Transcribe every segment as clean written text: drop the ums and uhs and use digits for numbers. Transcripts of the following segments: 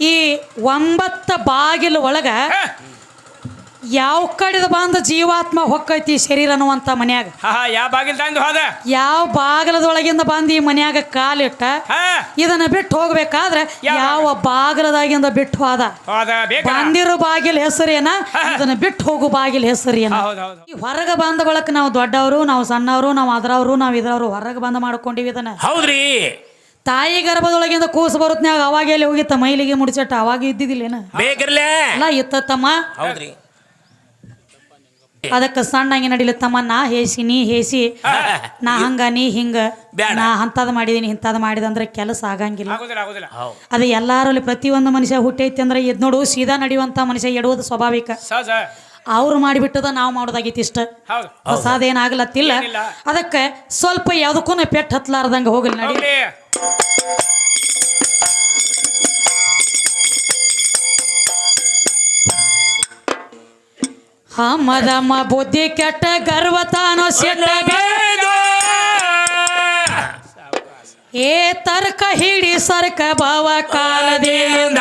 ಈ 9 ಬಾಗಿಲು ಒಳಗ ಯಾವ ಕಡೆದ ಬಂದ ಜೀವಾತ್ಮ ಹೊಕ್ಕೈತಿ ಶರೀರ ಅನ್ನುವಂತ ಮನ್ಯಾಗ ಯಾವ ಬಾಗಿಲ್ ತಂದು ಹೋದ ಯಾವ ಬಾಗಲದೊಳಗಿಂದ ಬಂದು ಈ ಮನ್ಯಾಗ ಕಾಲಿಟ್ಟ ಇದನ್ನ ಬಿಟ್ಟು ಹೋಗ್ಬೇಕಾದ್ರೆ ಯಾವ ಬಾಗಲದಾಗಿಂದ ಬಿಟ್ಟು ಹೋದ ಬಂದಿರೋ ಬಾಗಿಲ ಹೆಸರೇನ ಇದನ್ನ ಬಿಟ್ಟು ಹೋಗು ಬಾಗಿಲ ಹೆಸರೇನ ಹೊರಗೆ ಬಂದ ಬಳಕ ನಾವು ದೊಡ್ಡವರು ನಾವು ಸಣ್ಣವರು ನಾವು ಅದ್ರವರು ನಾವು ಇದ್ರವರು ಹೊರಗೆ ಬಂದ ಮಾಡ್ಕೊಂಡಿವಿ ಇದನ್ನ ಹೌದ್ರಿ ತಾಯಿ ಗರ್ಭದೊಳಗಿಂದ ಕೂಸು ಬರುತ್ತನ್ಯಾಗ ಅವಾಗ ಎಲ್ಲಿ ಹೋಗಿತ್ತ ಮೈಲಿಗೆ ಮುಡಿಚಟ್ಟ ಅವಾಗ ಇದ್ದಿದ್ದಿಲ್ಲೇನ ಬೇಕಿರ್ಲೆ ಅಲ್ಲ ಇತ್ತಮ್ಮ ಹೌದ್ರಿ ಅದಕ್ಕೆ ಸಣ್ಣಂಗೆ ನಡಿಲಿ ತಮ್ಮ ನಾ ಹೇಸಿ ನೀ ಹೇಸಿ ನಾ ಹಂಗ ನೀ ಹಿಂಗ ನಾ ಅಂತದ್ ಮಾಡಿದೀನಿ ಇಂಥದ್ ಮಾಡಿದ ಅಂದ್ರೆ ಕೆಲಸ ಆಗಂಗಿಲ್ಲ ಅದು ಎಲ್ಲಾರಲ್ಲಿ ಪ್ರತಿಯೊಂದು ಮನುಷ್ಯ ಹುಟ್ಟೈತಿ ಅಂದ್ರೆ ಇದ್ ನೋಡು ಸೀದಾ ನಡೆಯುವಂತ ಮನುಷ್ಯ ಎಡುವುದು ಸ್ವಾಭಾವಿಕ ಅವ್ರು ಮಾಡಿಬಿಟ್ಟದ ನಾವು ಮಾಡೋದಾಗಿತ್ತು ಇಷ್ಟ ಹೊಸಾದೇನಾಗ್ಲತ್ತಿಲ್ಲ ಅದಕ್ಕೆ ಸ್ವಲ್ಪ ಯಾವ್ದಕ್ಕೂ ಪೆಟ್ಟು ಹತ್ಲಾರ್ದಂಗ ಹೋಗಲಿ ನಡಿ ಮದಮ್ಮ ಬುದ್ಧಿ ಕೆಟ್ಟ ಗರ್ವತಾನೋ ಸಿಟ್ಟ ಏ ತರ್ಕ ಹಿಡಿ ಸರ್ಕ ಭಾವ ಕಾಲದಿಂದ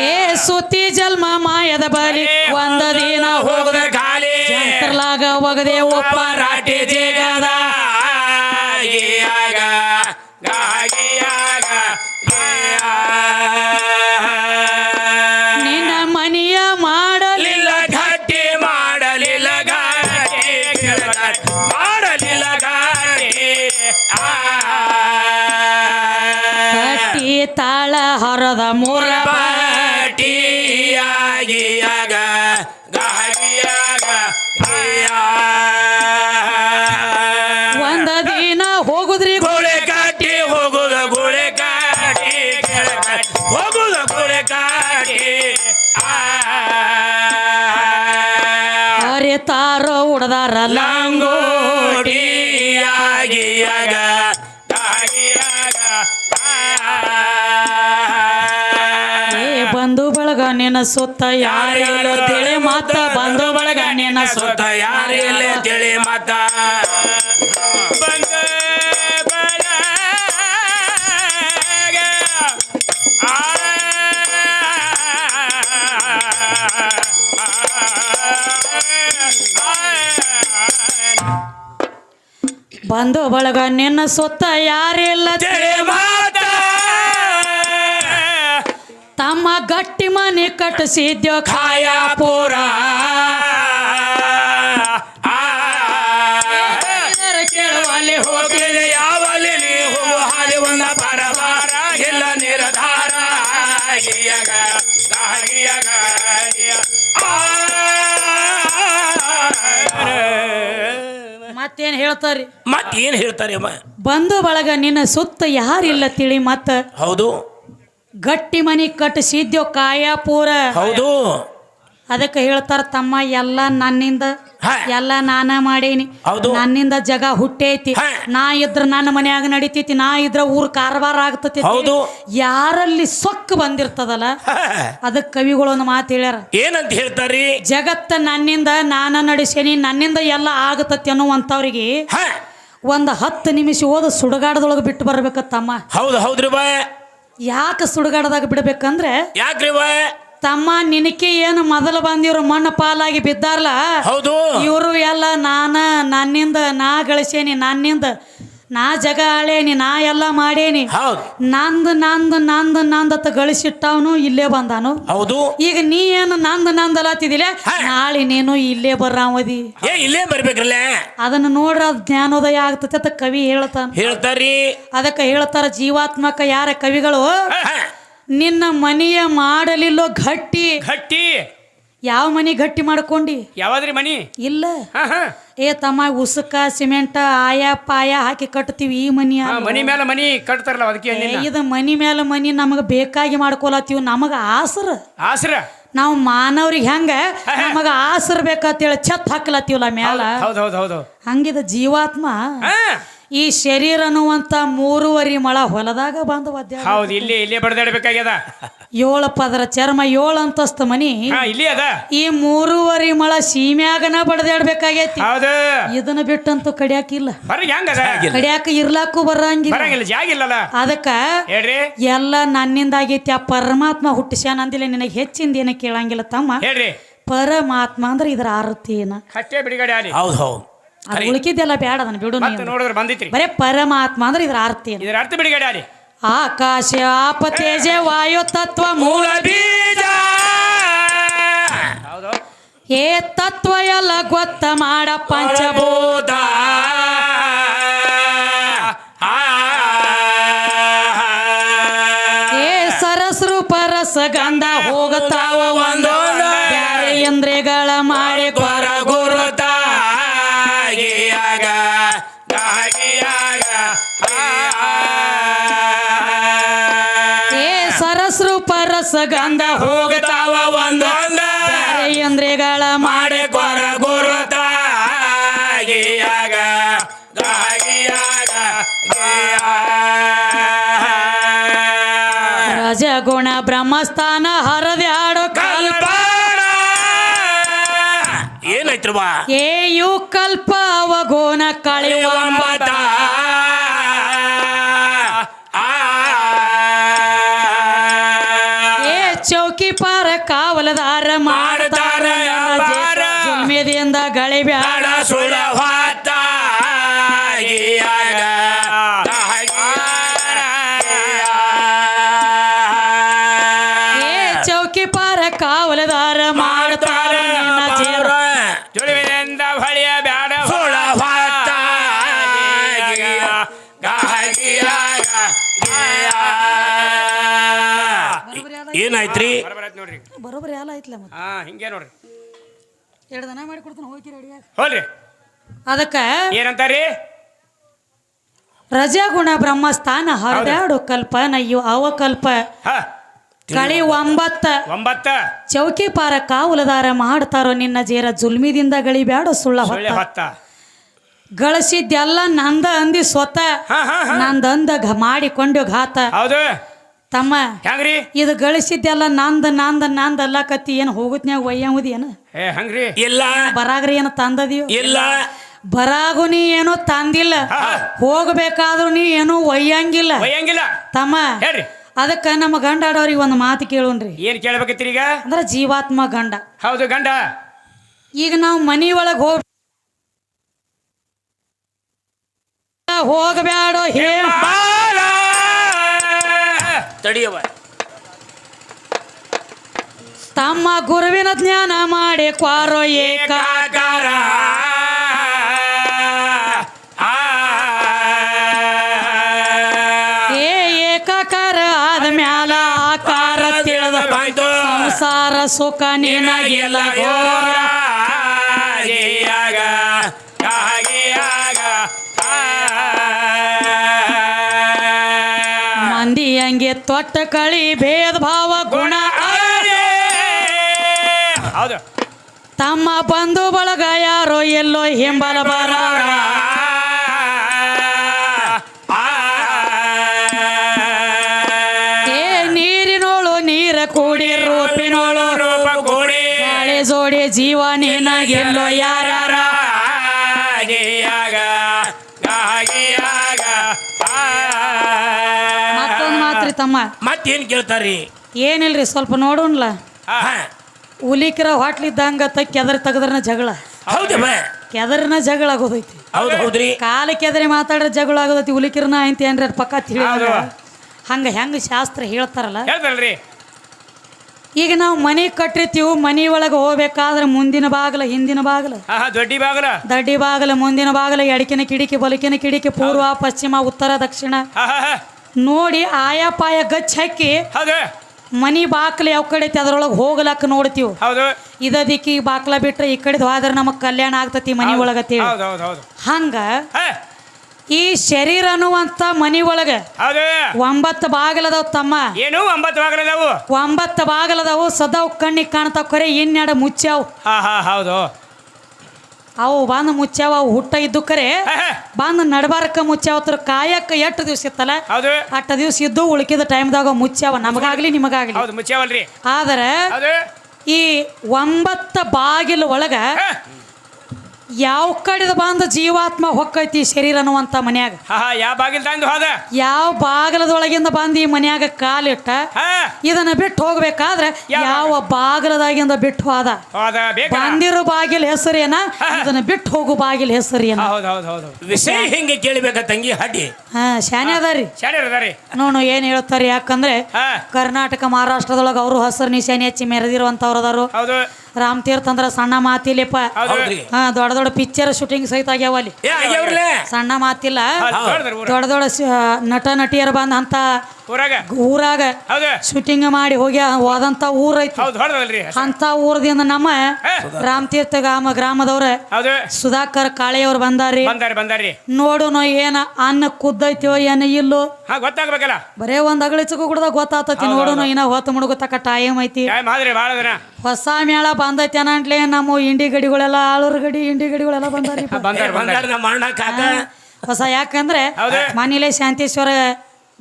ಏ ಸುತಿ ಜನ್ಮ ಮಾಯದ ಬಲಿ ಒಂದ ದಿನ ಹೋಗದ ಖಾಲಿ ಜಂತ್ರಲಾಗ ಒಗದೆ ಒಪ್ಪ ರಾಟಿ ಜಗದ ನಿನ್ನ ಮನಿಯ ಮಾಡಲಿಲ್ಲ ಗಟ್ಟಿ ಮಾಡಲಿಲ್ಲ ಮಾಡಲಿಲ್ಲ ಗಟ್ಟಿ ತಾಳ ಹೊರದ ಮೂರ ಬಾಟಿಯಾಗಿಯಾಗ ಒಂದ ದಿನ ಹೋಗುದ್ರಿ ಗೋಳೆ ಕಾಟಿ ಹೋಗುದ ಗೋಳೆ ಕಾಟಿ ಹೋಗುದ ಗೋಳೆ ಕಾಟಿ ಅರಿತಾರೋ ಉಡದಾರ ಲಂಗೋಟಿಯಾಗಿಯಾಗ ಬಂಧು ಬಳಗ ನಿನ್ನ ಸುತ್ತ ಯಾರೆಲ್ಲ ತಿಳಿ ಮಾತ ಬಂಧು ಬಳಗ ನಿನ್ನ ಸುತ್ತ ಯಾರೆಲ್ಲ ತಿಳಿ ಮಾತ ಬಂಧು ಬಳಗ ನಿನ್ನ ಸುತ್ತ ಯಾರೆಲ್ಲ ತಿಳಿ ಮಾತ ತಮ್ಮ ಗಟ್ಟಿ ಮನೆ ಕಟ್ಟಿಸಿದ್ಯೋ ಖಾಯಾಪುರ ಕೇಳುವಲ್ಲಿ ಹೋಗಲಿ ಯಾವಲ್ಲಿ ನೀವು ಹಾಲಿ ಒಂದ ಬರಬಾರ ಇಲ್ಲ ನಿರ್ಧಾರ ಮತ್ತೇನ್ ಹೇಳ್ತಾರಿ ಮತ್ತೇನ್ ಹೇಳ್ತಾರೆ ಬಂಧು ಬಳಗ ನಿನ್ನ ಸುತ್ತ ಯಾರಿಲ್ಲ ತಿಳಿ ಮತ್ತ ಹೌದು ಗಟ್ಟಿ ಮನಿ ಕಟ್ಟಿಸಿದ್ಯೋ ಕಾಯಾಪುರ ಹೌದು ಅದಕ್ಕೆ ಹೇಳ್ತಾರ ತಮ್ಮ ಎಲ್ಲ ನನ್ನಿಂದ ಎಲ್ಲ ನಾನ ಮಾಡೇನಿ ನನ್ನಿಂದ ಜಗ ಹುಟ್ಟೈತಿ ನಾ ಇದ್ರ ನನ್ನ ಮನ್ಯಾಗ ನಡಿತೈತಿ ನಾ ಇದ್ರ ಊರ್ ಕಾರವಾರ ಆಗ್ತತಿ ಯಾರಲ್ಲಿ ಸೊಕ್ಕ ಬಂದಿರ್ತದಲ್ಲ ಅದಕ್ಕೆ ಕವಿಗಳು ಒಂದು ಮಾತು ಹೇಳ್ಯಾರ ಏನಂತ ಹೇಳ್ತಾರಿ ಜಗತ್ತ ನನ್ನಿಂದ ನಾನ ನಡೆಸೇನಿ ನನ್ನಿಂದ ಎಲ್ಲ ಆಗತತಿ ಅನ್ನುವಂಥವ್ರಿಗೆ ಒಂದು 10 ನಿಮಿಷ ಓದ ಸುಡುಗಾಡದೊಳಗೆ ಬಿಟ್ಟು ಬರ್ಬೇಕತ್ತಮ್ಮ ಹೌದು ಹೌದ್ರಿ ಬಾ ಯಾಕೆ ಸುಡುಗಾಡದಾಗ ಬಿಡ್ಬೇಕಂದ್ರೆ ಯಾಕ್ರಿ ಬಾ ತಮ್ಮ ನಿನಕೆ ಏನು ಮೊದಲು ಬಂದಿವ್ರು ಮಣ್ಣು ಪಾಲಾಗಿ ಬಿದ್ದಾರಲ್ಲ ಹೌದು ಇವರು ಎಲ್ಲ ನನ್ನಿಂದ ನಾ ಗಳಿಸೇನಿ ನನ್ನಿಂದ ನಾ ಜಗ ಆಳೇನಿ ನಾ ಎಲ್ಲ ಮಾಡೇನಿ ನಂದು ಗಳಿಸಿಟ್ಟವನು ಇಲ್ಲೇ ಬಂದಾನು ಹೌದು ಈಗ ನೀ ಏನು ನಂದಲತ್ತಿದಿಲ್ಲ ನಾಳೆ ನೀನು ಇಲ್ಲೇ ಬರ್ರಾವದಿ ಇಲ್ಲೇ ಬರ್ಬೇಕ್ರಲ್ಲ ಅದನ್ನ ನೋಡ್ರ ಅದ್ ಜ್ಞಾನೋದಯ ಆಗ್ತತೆ ಅಂತ ಕವಿ ಹೇಳ್ತಾರಿ ಅದಕ್ಕೆ ಹೇಳ್ತಾರ ಜೀವಾತ್ಮಕ ಯಾರ ಕವಿಗಳು ನಿನ್ನ ಮನೆಯ ಮಾಡಲಿಲ್ಲೋ ಗಟ್ಟಿ ಯಾವ ಮನಿ ಗಟ್ಟಿ ಮಾಡ್ಕೊಂಡಿ ಯಾವಾದ್ರಿ ಮನಿ ಇಲ್ಲ ಏ ತಮ್ಮ ಉಸುಕ ಸಿಮೆಂಟ್ ಆಯ ಪಾಯ ಹಾಕಿ ಕಟ್ತೀವಿ ಈ ಮನಿ ಮನಿ ಮೇಲೆ ಮನಿ ಕಟ್ತಾರಲ್ಲ ಅದಕ್ಕೆ ಇದು ಮನಿ ಮೇಲೆ ಮನಿ ನಮಗ ಬೇಕಾಗಿ ಮಾಡ್ಕೊಳತ್ತೀವಿ ನಮಗ ಆಸರ ನಾವು ಮಾನವ್ರಿಗೆ ಹೆಂಗ ನಮಗ ಆಸರ ಬೇಕಂತೇಳಿ ಛತ್ ಹಾಕ್ಲತ್ತೀವಲ್ಲ ಮ್ಯಾಲ ಹಂಗಿದ ಜೀವಾತ್ಮ ಈ ಶರೀರ ಅನ್ನುವಂತ 3.5 ಮೊಳ ಹೊಲದಾಗ ಬಂದು ಒದ್ದೆ ಹೌದು ಇಲ್ಲೇ ಬಡ್ದಾಡ್ಬೇಕಾಗ್ಯದ 7 ಪದರ ಚರ್ಮ 7 ಅಂತಸ್ತ ಮನಿ ಇಲ್ಲಿ ಅದ ಈ 3.5 ಮೊಳ ಸೀಮ್ಯಾಗನ ಬಡ್ದಾಡ್ಬೇಕಾಗೈತಿ. ಹೌದು ಇದನ್ನ ಬಿಟ್ಟಂತೂ ಕಡಿಯಾಕಿಲ್ಲ, ಹೊರಗೆ ಹೆಂಗದ ಕಡಿಯಾಕ ಇರ್ಲಾಕು ಬರಂಗಿಲ್ಲ. ಜಾಗಿಲ್ಲಲ್ಲ ಅದಕ್ಕ ಹೇಳ್ರಿ ಎಲ್ಲ ನನ್ನಿಂದ ಆಗೈತಿ. ಆ ಪರಮಾತ್ಮ ಹುಟ್ಟಿಸ್ಯಾನ ಅಂದಿಲ್ಲ, ನಿನಗೆ ಹೆಚ್ಚಿಂದ ಏನ ಕೇಳಂಗಿಲ್ಲ ತಮ್ಮ. ಹೇಳ್ರಿ ಪರಮಾತ್ಮ ಅಂದ್ರೆ ಇದ್ರ ಅರ್ಥ ಏನ? ಅಷ್ಟೇ ಬಿಡುಗಡೆ ಆಡಿ. ಹೌದು ಹೌದು ಅದು ಉಳ್ಕಿದ್ದೆಲ್ಲ ಬೇಡ, ಅದನ್ನ ಬಿಡು. ಮತ್ತೆ ನೋಡಿದ್ರೆ ಬಂದಿತ್ರಿ ಬರೇ ಪರಮಾತ್ಮ ಅಂದ್ರೆ ಇದ್ರ ಅರ್ಥ ಏನು? ಇದರ ಅರ್ಥ ಬಿಡುಗಡೆ ಆಡಿ. ಆಕಾಶ ಆಪ ತೇಜ ವಾಯು ತತ್ವ ಮೂಲ ಬೀಜ. ಹೌದು ಏ ತತ್ವ ಎಲ್ಲ ಗೊತ್ತ ಮಾಡ ಪಂಚಭೂತ. ಏ ಸರಸ್ರೂಪ ರಸ ಗಂಧ ಹೋಗತಾವ ಒಂದೊಂದ ಬ್ಯಾರೆ ಇಂದ್ರಿಯಗಳ ಮಾಡಿ ಕೊರ ಗುರುತ. ಏ ಸರಸ್ರೂಪ ರಸ ಗಂಧ ಹೋಗತಾವ ಒಂದೊಂದ ಬ್ಯಾರೆ ಇಂದ್ರಿಯಗಳ ಮಾಡಿ ಕೊರ ಗುರುತ. ರಜಗುಣ ಬ್ರಹ್ಮಸ್ಥಾನ ಹರದ್ಯಾಡೋ ಕಲ್ಪ. ಏನಾಯ್ತು ಬಾ ಏ ಯು ಕಲ್ಪ ಅವಗುಣ ಕಳೆಯುವ ಏ ಚೌಕಿ ಪಾರ ಕಾವಲದಾರ ಮಾಡ್ತಾರ ಜುಮ್ಮೆದಿಂದ ಗಳಿ ಬ್ಯಾಡ ಸುಳ ಹೊತ್ತ ಏ ಚೌಕಿ ಪಾರ ಕಾವಲದಾರ ಮಾಡ್ತಾರ ಜುಳುವಿನಿಂದ ಹೊಳೆಯ ಬ್ಯಾಡ ಸುಳ ಹೊತ್ತ ಏನಾಯ್ತ್ರಿ? ನೋಡ್ರಿ ಬರೋಬ್ಬರಿ ಎಲ್ಲ ಐತ್ಲ ಮತ್ತೆ. ಹಿಂಗೆ ನೋಡ್ರಿ 2 ದಿನ ಮಾಡಿ ಕೊಡ್ತಾನೆ ಹೋಗಿ ರೆಡಿಯಾಗಿ. ಹೋಲ್ರಿ ಅದಕ್ಕ ಏನಂತಾರಿ? ರಜಗುಣ ಬ್ರಹ್ಮಸ್ಥಾನ ಹರದ್ಯಾಡು ಕಲ್ಪ ನಯ್ಯು ಅವಕಲ್ಪ ಕಳಿ 9 ಚೌಕಿ ಪಾರ ಕಾವಲದಾರ ಮಾಡ್ತಾರೋ ನಿನ್ನ ಜೇರ ಜುಲ್ಮಿದಿಂದ ಗಳಿಬ್ಯಾಡು ಸುಳ್ಳ ಹೊತ್ತ. ಗಳಿಸಿದ್ದೆಲ್ಲ ನಂದ ಅಂದಿ ಸ್ವತ ನಂದಂದ ಮಾಡಿಕೊಂಡು ಘಾತ. ಹೌದು ತಮ್ಮ ಹೆಂಗ್ರಿ ಇದು ಗಳಿಸಿದ್ದೆಲ್ಲ ನಂದ ಅಲ್ಲಕತ್ತಿ ಏನು ಹೋಗುತ್ನ್ಯಾಗ ಒಯ್ಯವುದಿ ಏನು? ಹಂಗ್ರಿ ಇಲ್ಲ ಬರಾಗ್ರಿ ಏನು ತಂದದಿಯೋ? ಇಲ್ಲ ಬರಾಗು ನೀ ಏನೋ ತಂದಿಲ್ಲ, ಹೋಗ್ಬೇಕಾದ್ರೂ ನೀ ಏನೋ ಒಯ್ಯಂಗಿಲ್ಲ ತಮ್ಮ. ಹೇಳ್ರಿ ಅದಕ್ಕ ನಮ್ಮ ಗಂಡಾಡವ್ರಿಗೆ ಒಂದು ಮಾತು ಕೇಳೋಣ್ರಿ. ಏನ್ ಕೇಳ್ಬೇಕತ್ತೀರಿ ಈಗ? ಅಂದ್ರೆ ಜೀವಾತ್ಮ ಗಂಡ. ಹೌದು ಗಂಡ. ಈಗ ನಾವು ಮನಿ ಒಳಗೆ ಹೋಗಬ್ಯಾಡೋ ಹೇ ತಡಿಯವ ತಮ್ಮ ಗುರುವಿನ ಜ್ಞಾನ ಮಾಡಿ ಕ್ವಾರೋ ಏಕಾಕಾರ. ಏಕಾಕಾರ ಆದ ಮ್ಯಾಲ ಆಕಾರ ತಿಳಿದ ಸಂಸಾರ ಸುಖ ನಿನಗಿಲ್ಲ ಘೋರ. ಮಂದಿ ಹಂಗೆ ತೊಟ್ಟ ಕಳಿ ಭೇದ ಭಾವ ಗುಣ ಹೌದು ತಮ್ಮ ಬಂಧು ಬಳಗ ಯಾರೋ ಎಲ್ಲೋ ಹಿಂಬಲ ಬರ. ಏ ನೀರಿನೋಳು ನೀರ ಕೂಡಿ ರೂಪಿನೋಳು ರೂಪ ಕೂಡಿ ಗಾಳಿ ಜೋಡಿ ಜೀವ ನಿನಗೆಲ್ಲೋ ಯಾರ. ಮತ್ತೊಂದು ಮಾತ್ರಿ ತಮ್ಮ. ಮತ್ತೇನ್ ಕೇಳ್ತಾರಿ? ಏನಿಲ್ರಿ ಸ್ವಲ್ಪ ನೋಡೋಣ್ಲ. ಹುಲಿಕರ ಹೋಟ್ಲಿದ್ದಂಗ ಕೆದರಿ ತೆಗದ್ರನ ಜಗಳ. ಹೌದಮ್ಮ ಕೆದರಿನ ಜಗಳ ಆಗೋದೈತಿ. ಹೌದು ಹೌದ್ರಿ. ಕಾಲ ಕೆದರಿ ಮಾತಾಡ್ರೆ ಜಗಳ ಆಗೋದೈತಿ. ಹುಲಿಕಿರನ ಐತಿ ಏನ್ರ ಪಕ್ಕ ತಿಳಿ ಹೆಂಗ ಶಾಸ್ತ್ರ ಹೇಳ್ತಾರಲ್ಲ. ಹೇಳ್ತಾರಲ್ರಿ ಈಗ ನಾವು ಮನೆ ಕಟ್ಟಿರ್ತೀವಿ, ಮನಿ ಒಳಗೆ ಹೋಗ್ಬೇಕಾದ್ರೆ ಮುಂದಿನ ಬಾಗಲ ಹಿಂದಿನ ಬಾಗಲ ದೊಡ್ಡಿ ಬಾಗಲ ದಡ್ಡಿ ಬಾಗಲ ಮುಂದಿನ ಬಾಗಲ ಎಡಕಿನ ಕಿಡಿಕಿ ಬಲಕಿನ ಕಿಡಿಕಿ ಪೂರ್ವ ಪಶ್ಚಿಮ ಉತ್ತರ ದಕ್ಷಿಣ ನೋಡಿ ಆಯಾ ಪಾಯ ಗಚ್ಚ ಹಾಕಿ ಮನಿ ಬಾಕ್ಲ ಯಾವ ಕಡೆ ಐತಿ ಅದ್ರೊಳಗೆ ಹೋಗ್ಲಕ್ಕ ನೋಡ್ತೀವಿ. ಇದ ದಿಕ್ಕಿ ಬಾಕ್ಲ ಬಿಟ್ರೆ ಈ ಕಡೆ ಹೋದ್ರೆ ನಮಗ್ ಕಲ್ಯಾಣ ಆಗ್ತತಿ ಮನಿ ಒಳಗತಿ. ಹಂಗ ಈ ಶರೀರ ಅನ್ನುವಂತ ಮನಿ ಒಳಗ 9 ಬಾಗಲದವ್ ತಮ್ಮ. ಏನು 9 ಬಾಗಲದವು? 9 ಬಾಗಲದವು ಸದಾವ್ ಕಣ್ಣಿಗೆ ಕಾಣ್ತಾವ್, ಖರೆ ಇನ್ನೆರಡು ಮುಚ್ಚಾವ್. ಹೌದು ಅವು ಬಂದು ಮುಚ್ಚಾವ ಅವು ಹುಟ್ಟ ಇದ್ದು ಕರೆ ಬಂದು ನಡಬಾರಕ ಮುಚ್ಚಾವತ್ರ ಕಾಯಕ್ಕ ಎಷ್ಟು ದಿವ್ಸ ಇತ್ತಲ್ಲ ಹೌದು ಅಷ್ಟು ದಿವ್ಸ ಇದ್ದು ಉಳ್ಕಿದ ಟೈಮ್ದಾಗ ಮುಚ್ಚಾವ ನಮಗಾಗ್ಲಿ ನಿಮಗಾಗ್ಲಿ ಹೌದು ಮುಚ್ಚಾವಲ್ರಿ ಆದ್ರೆ ಹೌದು ಈ 9 ಬಾಗಿಲು ಒಳಗ ಯಾವ ಕಡೆದ ಬಂದು ಜೀವಾತ್ಮ ಹೊಕ್ಕೈತಿ ಶರೀರ ಅನ್ನುವಂತ ಮನ್ಯಾಗ ಯಾವ ಬಾಗಿಲ್ ತಂದು ಹೋದ ಯಾವ ಬಾಗಲದೊಳಗಿಂದ ಬಂದು ಈ ಮನ್ಯಾಗ ಕಾಲಿಟ್ಟ ಇದನ್ನ ಬಿಟ್ಟು ಹೋಗ್ಬೇಕಾದ್ರೆ ಯಾವ ಬಾಗಲದಾಗಿಂದ ಬಿಟ್ಟು ಹೋದ ಬಂದಿರೋ ಬಾಗಿಲ ಹೆಸರೇನ ಇದನ್ನ ಬಿಟ್ಟು ಹೋಗು ಬಾಗಿಲ ಹೆಸರೇನ ವಿಷಯ ಹೆಂಗೆ ಕೇಳಬೇಕ ತಂಗಿ ಹಡ್ಡಿ ಶಾನೆ ಅದಾರಿ ನೋಡು ಏನ್ ಹೇಳ್ತಾರೆ ಯಾಕಂದ್ರೆ ಕರ್ನಾಟಕ ಮಹಾರಾಷ್ಟ್ರದೊಳಗ ಅವರು ಹಸರು ನಿಶಾನೆ ಹಚ್ಚಿ ಮೆರೆದಿರುವಂತವ್ರು ಅದಾರು ರಾಮ್ ತೀರ್ಥ ಅಂದ್ರ ಸಣ್ಣ ಮಾತಿಲಿಪ್ಪ ದೊಡ್ಡ ದೊಡ್ಡ ಪಿಕ್ಚರ್ ಶೂಟಿಂಗ್ ಸಹಿತ ಆಗ್ಯಾವ ಅಲ್ಲಿ ಸಣ್ಣ ಮಾತಿಲ್ಲ ದೊಡ್ಡ ದೊಡ್ಡ ನಟ ನಟಿಯರು ಬಂದ ಅಂತ ಊರಾಗ ಶೂಟಿಂಗ್ ಮಾಡಿ ಹೋದಂತ ಊರ ಐತಿ ಅಂತ ಊರದಿಂದ ನಮ್ಮ ರಾಮ್ ತೀರ್ಥ ಗ್ರಾಮದವ್ರ ಸುಧಾಕರ್ ಕಾಳೆಯವ್ರು ಬಂದಾರಿ ನೋಡು ಏನ ಅನ್ನ ಕುದ್ದೈತಿವೋ ಏನ ಇಲ್ಲೋ ಗೊತ್ತಾಗ್ಬೇಕಲ್ಲ ಬರೇ ಒಂದ್ ಅಗಳಿಚಕು ಕೂಡ ಗೊತ್ತಾತತಿ ನೋಡುನು ಇನ್ನ ಹೊತ್ತು ಮುಡುಗತಕ್ಕ ಟೈಮ್ ಐತಿ ಹೊಸ ಮೇಳ ಬಂದೈತಿ ಅನ್ನಂಟ್ಲೆ ನಮ್ಮ ಇಂಡಿ ಗಡಿಗಳೆಲ್ಲ ಆಳೂರ್ ಗಡಿ ಇಂಡಿ ಗಡಿಗಳೆಲ್ಲ ಬಂದಾರಿ ಹೊಸ ಯಾಕಂದ್ರೆ ಮನೇಲೆ ಶಾಂತೇಶ್ವರ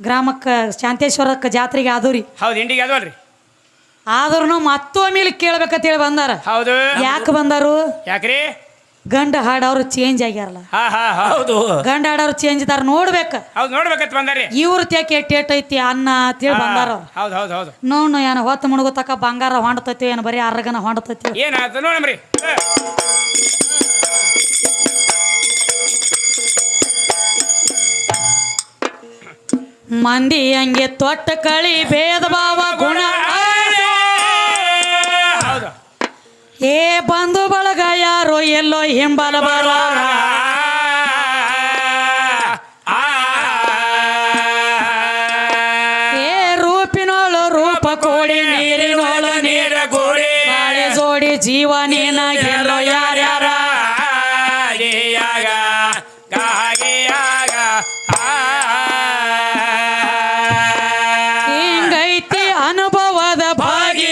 ಗ್ರಾಮಕ್ಕೆ ಶಾಂತೇಶ್ವರಕ್ಕೆ ಜಾತ್ರೆಗೆ ಆದವ್ರಿ ಹೌದು ಇಂಡಿಗೆ ಅದವಲ್ರಿ ಆದ್ರೂ ಮತ್ತೊಮ್ಮೆ ಕೇಳ್ಬೇಕಂತ ಹೇಳಿ ಬಂದಾರ ಹೌದು ಯಾಕೆ ಬಂದಾರು ಯಾಕ್ರಿ ಗಂಡ ಹಾಡವ್ರು ಚೇಂಜ್ ಆಗ್ಯಾರಲ್ಲ ಹೌದು ಗಂಡ ಹಾಡವ್ರು ಚೇಂಜ್ ಇದಾರ ನೋಡ್ಬೇಕ ಹೌದು ನೋಡ್ಬೇಕಂತ ಬಂದಾರಿ ಇವ್ರ ತ್ಯಾಕೆ ಟೇಟ್ ಐತಿ ಅನ್ನ ಅಂತೇಳಿ ಬಂದಾರ ಹೌದು ಹೌದು ಹೌದು ನೋಡು ಏನ ಹೊತ್ತು ಮುಳುಗತಕ್ಕ ಬಂಗಾರ ಹೊಂಡತೈತಿ ಏನು ಬರೀ ಅರ್ಗನ ಹೊಂಡತೈತಿ ಏನಾಯ್ತು ನೋಡಮ್ರಿ ಮಂದಿ ಹಂಗೆ ತೊಟ್ಟ ಕಳಿ ಭೇದ ಭಾವ ಗುಣ ಏ ಬಂಧು ಬಳಗ ಯಾರೋ ಎಲ್ಲೋ ಹಿಂಬಲ ಬರೋರ ಏ ರೂಪಿನೋಳು ರೂಪ ಕೋಡಿ ನೀರಿನೋಳು ನೀರ ಗೋಡಿ ಗಾಳಿ ಜೋಡಿ ಜೀವ ನೀನಾಗೆಲ್ಲೋ ಯಾರ್ಯಾರ ಹಿಂಗೈತಿ ಅನುಭವದ ಭಾಗಿ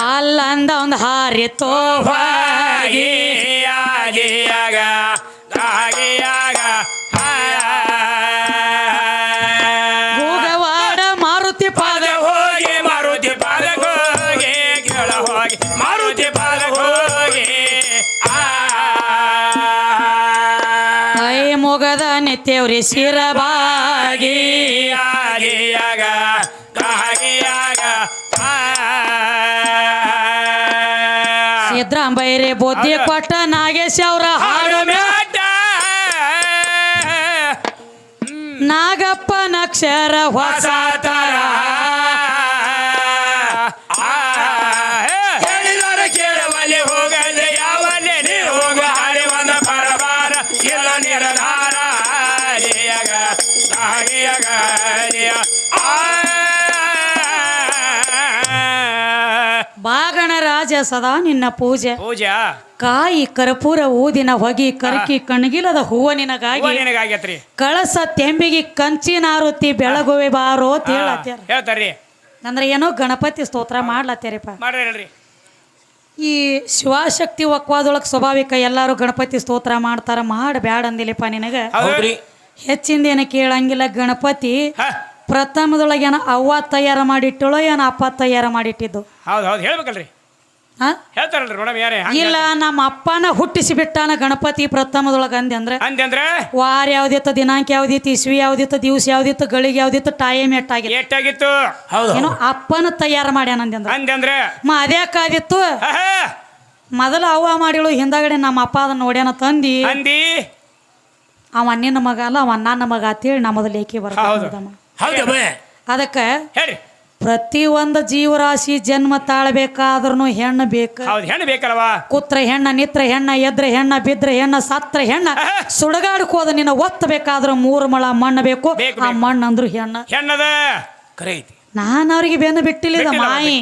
ಅಲ್ಲಂದ ಒಂದು ಹಾರಿತೋ ಹಾಗೆ ಗೂಗವಾಡ ಮಾರುತಿ ಪಾದ ಹೋಗಿ ಮಾರುತಿ ಪಾದ ಹೋಗಿ ಕೆಳ ಹೋಗಿ ಮಾರುತಿ ಪಾದ ಹೋಗಿ ಐ ಮೊಗದ ನಿತ್ಯವ್ರಿ ಶಿರಬಾಗಿ ಸಿದ್ರಾಂಬೈರೆ ಬುದ್ಧಿ ಕೊಟ್ಟ ನಾಗೇಶ್ ಅವರ ಹಾಡು ನಾಗಪ್ಪನ ಅಕ್ಷರ ಹೊಸ ತರ ಹೇಳಿದಾರ ಕೇಳವಲ್ಲಿ ಹೋಗದೆ ಯಾವಲ್ಲಿ ನೀ ಹೋಗ ಹಾಡಿ ಬಂದ ಬರಬಾರ ಎಲ್ಲ ನಿರ್ಧಾರ ಬಾಗಣ ರಾಜ ಸದಾ ನಿನ್ನ ಪೂಜೆ ಪೂಜಾ ಕಾಯಿ ಕರ್ಪೂರ ಊದಿನ ಹೊಗಿ ಕರಕಿ ಕಣಗಿಲದ ಹೂವ ನಿನಗಾಗಿ ಕಳಸ ತೆಂಬಿಗೆ ಕಂಚಿನಾರುತಿ ಬೆಳಗುವೆ ಬಾರೋ ಹೇಳ್ತಾರ್ರಿ ಅಂದ್ರೆ ಏನೋ ಗಣಪತಿ ಸ್ತೋತ್ರ ಮಾಡ್ಲತ್ತೇರಿಪ್ಪ ಮಾಡ್ರಿ ಈ ಶಿವಶಕ್ತಿ ಒಕ್ವಾದೊಳಗೆ ಸ್ವಾಭಾವಿಕ ಎಲ್ಲಾರು ಗಣಪತಿ ಸ್ತೋತ್ರ ಮಾಡ್ತಾರ ಬ್ಯಾಡ ಅಂದಿಲ್ಲಪ್ಪ ನಿನಗ ಹೆಚ್ಚಿಂದ ಏನ ಕೇಳಂಗಿಲ್ಲ ಗಣಪತಿ ಪ್ರಥಮದೊಳಗೆ ಏನ ಅವ್ವ ತಯಾರ ಮಾಡಿಟ್ಟಳು ಏನ ಅಪ್ಪ ತಯಾರ ಮಾಡಿಟ್ಟಿದ್ದು ಹೌದು ಹೌದು ಹೇಳ್ಬೇಕಲ್ರಿ ಹೇಳ್ತಾರಲ್ರಿ ನೋಡಮ್ ಯಾರೇ ಇಲ್ಲ ನಮ್ಮ ಅಪ್ಪನ ಹುಟ್ಟಿಸಿ ಬಿಟ್ಟಾನ ಗಣಪತಿ ಪ್ರಥಮದೊಳಗ ಅಂದ್ರೆ ವಾರ ಯಾವ್ದಿತ್ತು ದಿನಾಂಕ ಯಾವ್ದಿತ್ತು ಇಸ್ವಿ ಯಾವ್ದಿತ್ತು ದಿವ್ಸ ಯಾವ್ದಿತ್ತು ಗಳಿಗೆ ಯಾವ್ದಿತ್ತು ಟೈಮ್ ಎಷ್ಟಾಗಿತ್ತು ಏನೋ ಅಪ್ಪನ ತಯಾರ ಮಾಡ್ಯಾನ ಅಂದ್ರ ಅದ್ಯಾಕಾದಿತ್ತು ಮೊದಲು ಅವ್ವ ಮಾಡಿಳು ಹಿಂದಗಡೆ ನಮ್ಮ ಅಪ್ಪ ಅದನ್ನ ನೋಡ್ಯಾನ ತಂದಿ ಅವ ನಿನ್ನ ಮಗ ಅಲ್ಲ ಅವ ನನ್ನ ಮಗ ಅಂತೇಳಿ ನಮ್ಮದು ಲೇಖಿ ಬರ್ತಾವ ಅದಕ್ಕೆ ಪ್ರತಿ ಒಂದು ಜೀವರಾಶಿ ಜನ್ಮ ತಾಳಬೇಕಾದ್ರೂ ಹೆಣ್ಣು ಬೇಕಲ್ವಾ ಕುತ್ರ ಹೆಣ್ಣ ನಿತ್ರ ಹೆಣ್ಣ ಎದ್ರ ಹೆಣ್ಣ ಬಿದ್ರ ಹೆಣ್ಣ ಸತ್ರ ಹೆಣ್ಣ ಸುಡಗಾಡ್ಕೋದ ನಿನ್ನ ಒತ್ತಬೇಕಾದ್ರ 3 ಮೊಳ ಮಣ್ಣು ಬೇಕು ಆ ಮಣ್ಣು ಅಂದ್ರು ಹೆಣ್ಣದ ನಾನು ಅವ್ರಿಗೆ ಬೆನ್ನು ಬಿಟ್ಟಿಲ್ಲ ಮಾಯಿ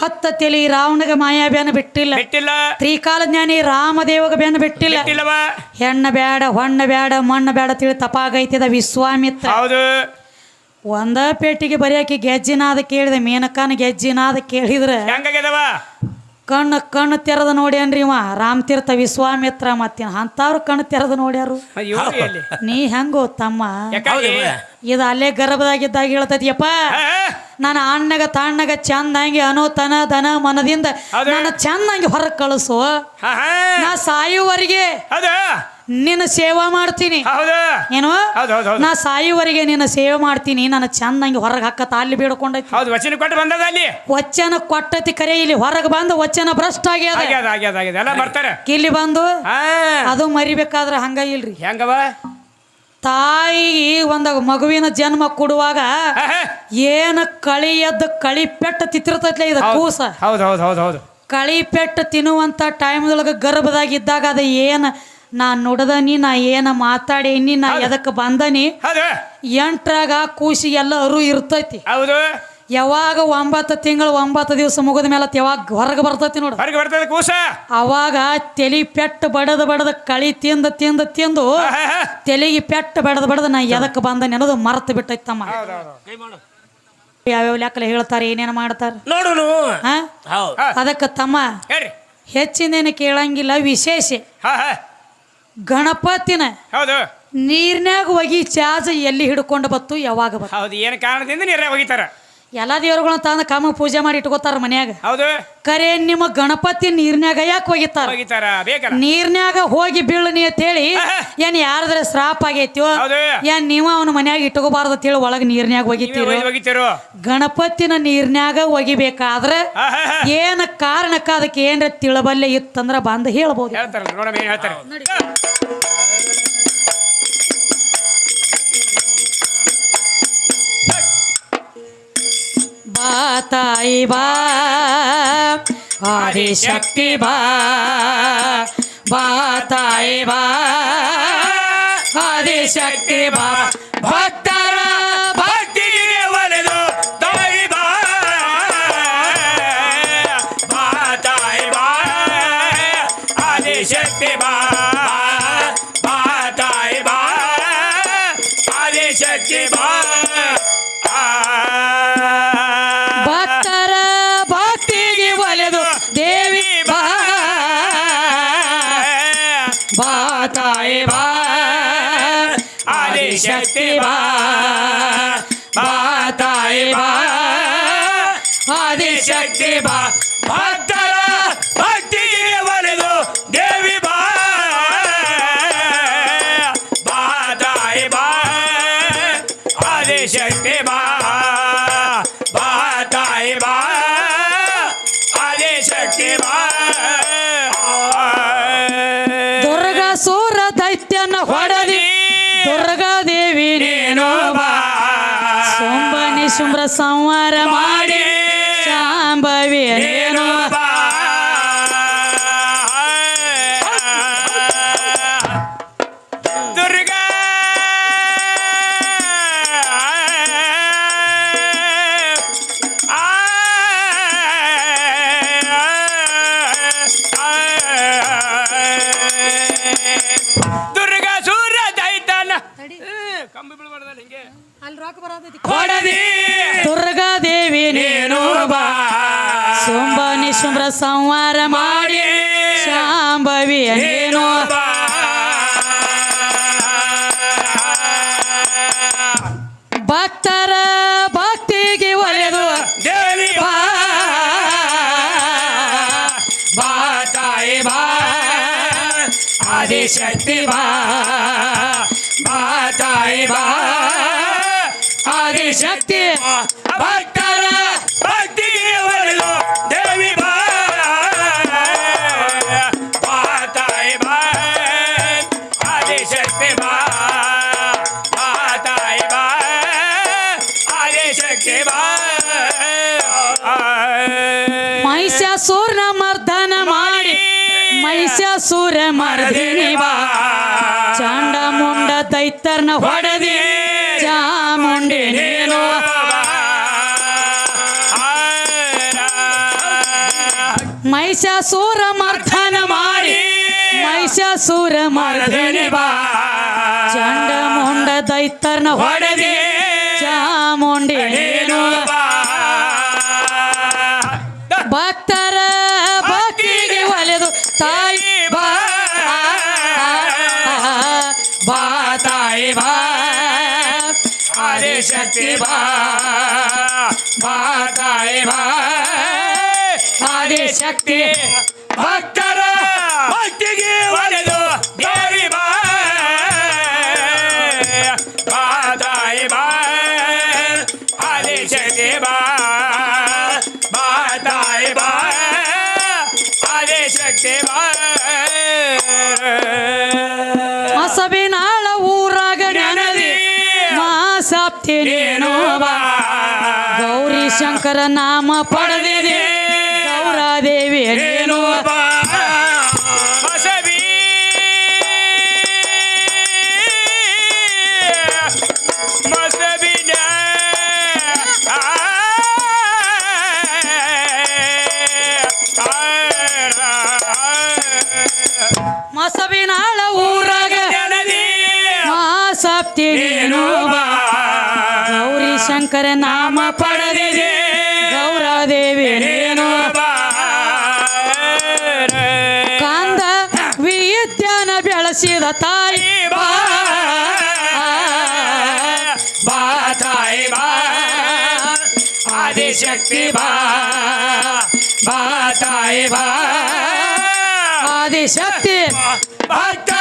10 ತಲಿ ರಾವಣಗ ಮಾಯಾ ಬೆನ್ನು ಬಿಟ್ಟಿಲ್ಲ ತ್ರಿಕಾಲ ಜ್ಞಾನಿ ರಾಮದೇವಗ ಬೆನ್ನು ಬಿಟ್ಟಿಲ್ಲ ಹೆಣ್ಣ ಬೇಡ ಹೊಣ್ಣ ಬೇಡ ಮಣ್ಣು ಬೇಡ ತಿಳಿ ತಪಾಗೈತಿದ ವಿಶ್ವಾಮಿತ್ರ ಒಂದ ಪೇಟಿಗೆ ಬರೆಯಾಕಿ ಗೆಜ್ಜಿನಾದ ಕೇಳಿದೆ ಮೇನಕಾನ ಗೆಜ್ಜಿನಾದ ಕೇಳಿದ್ರೆ ಹೆಂಗಾಗ್ಯದವ ಕಣ್ಣು ತೆರೆದು ನೋಡ್ಯಾನ್ರಿ ಇವ ರಾಮತೀರ್ಥ ವಿಶ್ವಾಮಿತ್ರ ಮತ್ತಿನ ಅಂಥವ್ರು ಕಣ್ಣು ತೆರೆದು ನೋಡ್ಯಾರು ನೀ ಹೆಂಗೋ ತಮ್ಮ ಇದು ಅಲ್ಲೇ ಗರ್ಭದಾಗಿದ್ದಾಗ ಹೇಳ್ತೈತಿಯಪ್ಪ ನಾನು ಅಣ್ಣಗ ತಣ್ಣಗ ಚಂದಂಗೆ ಅನುತನ ದನ ಮನದಿಂದ ನಾನು ಚಂದಂಗೆ ಹೊರಗೆ ಕಳಿಸು ನಾ ಸಾಯುವವರೆಗೆ ನಿನ್ನ ಸೇವಾ ಮಾಡ್ತೀನಿ ಏನು ನಾ ಸಾಯುವವರೆಗೆ ನಿನ್ನ ಸೇವೆ ಮಾಡ್ತೀನಿ ನಾನು ಚಂದಂಗೆ ಹೊರಗೆ ಹಾಕತ್ತ ಅಲ್ಲಿ ಬೇಡ್ಕೊಂಡೈತಿ ವಚನ ಕೊಟ್ಟು ಬಂದದ ಅಲ್ಲಿ ವಚನ ಕೊಟ್ಟತಿ ಕರೆ ಇಲ್ಲಿ ಹೊರಗೆ ಬಂದು ವಚನ ಭ್ರಷ್ಟ ಆಗ್ಯದ ಇಲ್ಲಿ ಬಂದು ಅದು ಮರಿಬೇಕಾದ್ರೆ ಹಂಗ ಇಲ್ರಿ ಹೆಂಗವ ತಾಯಿಗೆ ಒಂದು ಮಗುವಿನ ಜನ್ಮ ಕೊಡುವಾಗ ಏನ ಕಳಿ ಎದ್ದು ಕಳಿ ಪೆಟ್ಟ ತಿತ್ತಿರ್ತೈತ್ಲೆ ಇದು ಕೂಸ ಹೌದು ಕಳಿ ಪೆಟ್ಟು ತಿನ್ನುವಂತ ಟೈಮ್ದೊಳಗೆ ಗರ್ಭದಾಗಿದ್ದಾಗ ಅದು ಏನು ನಾ ನುಡ್ದನಿ ನಾ ಏನ ಮಾತಾಡೀನಿ ನಾ ಎದಕ್ಕೆ ಬಂದನಿ ಎಂಟ್ರಾಗ ಕೂಸಿಗೆಲ್ಲ ಅರು ಇರ್ತೈತಿ ಯಾವಾಗ 9 ತಿಂಗಳು 9 ದಿವಸ ಮುಗಿದ ಮೇಲೆ ಯಾವಾಗ ಹೊರಗೆ ಬರ್ತೈತಿ ನೋಡು ಕೂಸ ಅವಾಗ ತಲೆ ಪೆಟ್ಟು ಬಡದ ಕಳಿ ತಿಂದು ತಲೆಗೆ ಪೆಟ್ಟು ಬಡದ ನಾ ಎದಕ್ಕೆ ಬಂದನಿ ಅನ್ನೋದು ಮರ್ತು ಬಿಟ್ಟೈತಿ ತಮ್ಮ ಯಾವ್ಯಾವ ಲೆಕ್ಕಲೆ ಹೇಳ್ತಾರೆ ಏನೇನು ಮಾಡ್ತಾರ ನೋಡು ಅದಕ್ಕೆ ತಮ್ಮ ಹೆಚ್ಚಿನೇನು ಕೇಳಂಗಿಲ್ಲ ವಿಶೇಷ ಗಣಪತಿನ ನೀರ್ನ್ಯಾಗ ಒಗಿ ಚಾರ್ಜ್ ಎಲ್ಲಿ ಹಿಡ್ಕೊಂಡು ಬತ್ತು ಯಾವಾಗ ಹೌದು ಏನು ಕಾರಣದಿಂದ ನೀರಾಗ ಒಗಿತಾರ ಎಲ್ಲಾ ದೇವ್ರುಗಳನ್ನ ತಂದ ಕಾಮ ಪೂಜೆ ಮಾಡಿ ಇಟ್ಕೋತಾರ ಮನ್ಯಾಗ ಹೌದು ಕರೆ ನಿಮ್ಮ ಗಣಪತಿ ನೀರ್ನ್ಯಾಗ ಯಾಕೆ ಒಗಿತಾರ ನೀರ್ನ್ಯಾಗ ಹೋಗಿ ಬೀಳನಿ ಅಂತ ಹೇಳಿ ಏನ್ ಯಾರದ್ರ ಶ್ರಾಪ್ ಆಗೈತಿಯೋ ಏನ್ ನೀವು ಅವನ ಮನ್ಯಾಗ ಇಟ್ಕೋಬಾರ್ದು ಅಂತ ಹೇಳಿ ಒಳಗ ನೀರ್ನ್ಯಾಗ ಒಗಿತೀರೋ ಗಣಪತಿನ ನೀರ್ನ್ಯಾಗ ಒಗಿಬೇಕಾದ್ರ ಏನ ಕಾರಣಕ್ಕ ಅದಕ್ಕೆ ಏನ್ರ ತಿಳಬಲ್ಲೆ ಇತ್ತಂದ್ರ ಬಂದ ಹೇಳ್ಬೋದು ಬಾ ತಾಯಿ ಬಾ ಆದಿಶಕ್ತಿ ಬಾ ಬಾ ತಾಯಿ ಬಾ ಆದಿಶಕ್ತಿ ಬಾ ಭಕ್ತರ ಭಕ್ತಿಗೆ ಒಲೆದು ತಾಯಿ ಬಾ ಬಾ ತಾಯಿ ಬಾ ಆದಿಶಕ್ತಿ ಬಾ ಬಾ ತಾಯಿ ಬಾ ಆದಿಶಕ್ತಿ ಬಾ ಭಕ್ತರ ಭಕ್ತಿಗೆ ಒಲೆದು ದೇವಿ ಬಾ ಬಾ ತಾಯಿ ಬಾ ಆದಿಶಕ್ತಿ ಬಾ ಬಾ ತಾಯಿ ಬಾ ಆದಿಶಕ್ತಿ ಬಾ ಭಕ್ತರ ಭಕ್ತಿಗೆ ಒಲೆದು ದೇವಿ ಬಾ ಬಾ ತಾಯಿ ಬಾ ಆದಿಶಕ್ತಿ ಬಾ ಬಾ ತಾಯಿ ಬಾ ಆದಿಶಕ್ತಿ ಬಾ ದುರ್ಗಾ ಸೂರ ದೈತ್ಯನ ಹೊಡೆದಿ ದುರ್ಗಾ ದೇವಿ ನೀನು ಬಾ ಶುಂಭನಿ ಶುಂಭ್ರ ಸಂಹಾರ ಮಾಡಿ ಶಾಂಭವಿ ನೀನು ಬಾ ದುರ್ಗಾ ದುರ್ಗಾ ಸೂರ್ಯ ದೈತನ ಕಂಬಿ ಬೀಳಬಾರ್ದಲ್ಲ ಹಿಂಗೆ ಹೊಡೆದಿ ದುರ್ಗಾ ದೇವಿ ನೀನು ಬಾ ಶುಂಭನಿ ಶುಂಭ್ರ ಸಂಹಾರ ಮಾಡಿ ಶಾಂಭವಿ ನೀನು ಬಾ ಭಕ್ತರ ಭಕ್ತಿಗೆ ಒಲೆದು ದೇವಿ ಬಾ ಬಾ ತಾಯಿ ಬಾ ಆದಿಶಕ್ತಿ ಬಾ ಬಾ ತಾಯಿ ಬಾ ಆದಿಶಕ್ತಿ ಭಕ್ತರ ಭಕ್ತಿಗೆ ಒಲೆದು ದೇವಿ ಬಾ ಬಾ ತಾಯಿ ಬಾ ಆದಿಶಕ್ತಿ ಬಾ ಬಾ ತಾಯಿ ಬಾ ಆದಿಶಕ್ತಿ ಬಾ ಮಹಿಷಾಸುರನ ಮರ್ದನ ಮಾಡಿ ಮಹಿಷಾಸುರ ಮರ್ದಿನಿ ಬಾ ಚಾಂಡ ಮುಂಡ ದೈತ್ಯರ್ನ ಹೊಡೆದಿ ಚಾಮುಂಡಿ ನೀನು ಮಹಿಷಾಸುರ ಮರ್ದನ ಮಾಡಿ ಮಹಿಷಾಸುರ ಮರ್ದಿನಿ ಬಾ ಚಾಂಡ ಮುಂಡ ದೈತ್ಯರ್ನ ಹೊಡೆದಿ ಚಾಮುಂಡಿ ಕೊಂಡಿ ನೀನು ಭಕ್ತರ ಭಕ್ತಿಗೆ ಒಲೆದು ತಾಯಿ ಬಾ ಬಾ ತಾಯಿ ಬಾ ಆದಿಶಕ್ತಿ ಬಾ ಬಾ ತಾಯಿ ಬಾ ಆದಿಶಕ್ತಿ ಭಕ್ತರ ಭಕ್ತಿಗೆ ಒಲೆದು ದೇವಿ ಬಾ ಬಾ ತಾಯಿ ಬಾ ಆದಿಶಕ್ತಿ ಬಾ ಬಾ ತಾಯಿ ಬಾ ಆದಿಶಕ್ತಿ ಬಾ ಮಸಬಿನಾಳ ಊರಾಗ ನೆನದಿ ಮಾಸಪ್ತಿ ನೀನು ಬಾ ಗೌರಿ ಶಂಕರ ನಾಮ ಪಡೆದಿದೆ ಗೌರಾದೇವಿ ನೀನು ಬಾ ಮಸಬಿ ಮಸಬಿನ ಮಸಬಿನಾಳ ಊರಾಗ ಮಾಸಪ್ತಿ ನೀನು ಬಾ ಗೌರಿ ಶಂಕರ ನಾಮ ಪಡೆದಿದೆ ಗೌರಾದೇವಿ ನೀನು ಕಾಂದ ವಿದ್ಯಾನ ಬೆಳೆಸಿದ ತಾಯಿ ಬಾ ಬಾ ತಾಯಿ ಬಾ ಆದಿಶಕ್ತಿ ಬಾ ಬಾ ತಾಯಿ ಬಾ ಆದಿಶಕ್ತಿ ಭಕ್ತ